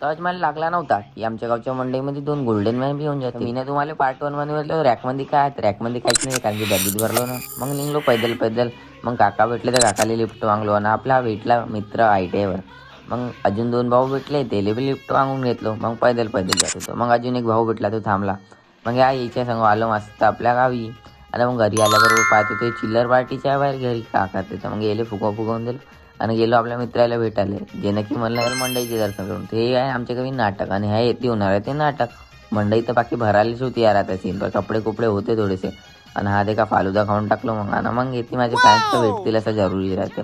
तर मला लागला नव्हता की आमच्या गावच्या मंडईमध्ये 2 गोल्डन मॅन बी येऊन जाते. मी ना तुम्हाला पार्ट 1 मध्ये म्हटलं रॅकमध्ये काय आहे, रॅकमध्ये काहीच नाही कारण की बॅगीत भरलो ना. मग निघलो पैदल पैदल. मग काका भेटले तर काकाला लिफ्ट मागलो आणि आपला भेटला मित्र ITI वर. मग अजून 2 भाऊ भेटले त्याला बी लिफ्ट मागून घेतलो. मग पैदल पैदल जात होतो. मग अजून एक भाऊ भेटला तो थांबला. मग याच्या संग आलो मस्त आपल्या गावी. आणि मग घरी आल्याबरोबर पाहतो ते चिल्लर पार्टीच्या बाहेर घरी काका तिथं. मग गेले फुगवून दिलं आणि गेलो आपल्या मित्राला भेटायला जे नक्की म्हणलं मंडईचे दर्शन करून. ते आहे आमच्या गावी नाटक आणि ह्या येते होणार आहे ते नाटक. मंडई तर बाकी भरायलाच होती यार आता सीन. कपडे कुपडे होते थोडेसे आणि हा देखा फालुदा खाऊन टाकलो. मग आणि मग येते माझे फॅन्स तर भेटतील असं जरुरी राहते.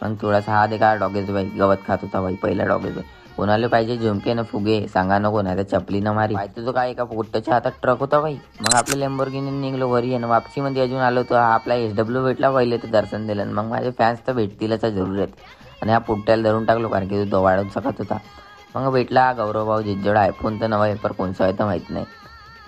मग थोडासा हा देखा डॉगेज बाई गवत खात होता बाई पहिला डॉगेज बाई. कोणाला पाहिजे झुमके न फुगे सांगा नको नाही तर चपली न मारी पाहिजे तो काय एका पोट्ट्याच्या हातात ट्रक होता बाई. मग आपल्या लॅम्बोर्गिनी निघलो घरी आणि वापसीमध्ये अजून आलो तर आपला SW भेटला पहिले तर दर्शन दिलं. मग माझे फॅन्स तर भेटतीलच जरूर आहेत. आणि हा पोट्ट्याला धरून टाकलो कारण की तो वाढवून सकत होता. मग भेटला गौरव भाऊ जिज्जोडा आयफोन तर नवा आहे पर कोणचा आहे तर माहीत नाही.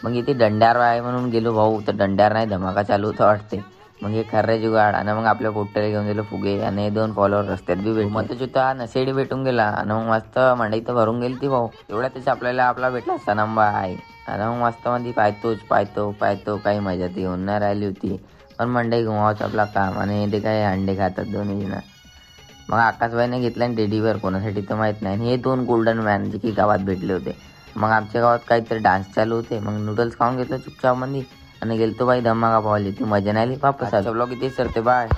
मग इथे दंड्यार आहे म्हणून गेलो भाऊ तर दंड्यार नाही धमाका चालू होता वाटते. मग हे खर्रे जुगाड आणि मग आपल्या पोट्ट्याला घेऊन गेलो फुगे आणि 2 फॉलोअर रस्त्यात बी भेटले. मग होता नशेडी भेटून गेला आणि मग मस्त मंडई तर भरून गेली ती भाऊ. एवढ्यातच आपल्याला आपला भेटला सनंबा आहे आणि मग मस्त मध्ये पाहतो काही मजा ती येऊन नाही राहिली होती. पण मंडई घुमावचं आपला काम आणि ते काय अंडे खातात दोन्ही जण. मग आकाशबाईने घेतला आणि टेडीवेअर कोणासाठी तर माहीत नाही. आणि हे 2 गोल्डन मॅन जे की गावात भेटले होते. मग आमच्या गावात काहीतरी डान्स चालू होते. मग नूडल्स खाऊन घेतलं चुपचाप मध्ये आणि गेलतो बाई धमाका पाहायला. ती मजा नाही आली वापस आलो. ब्लॉग इथे सरते बाय.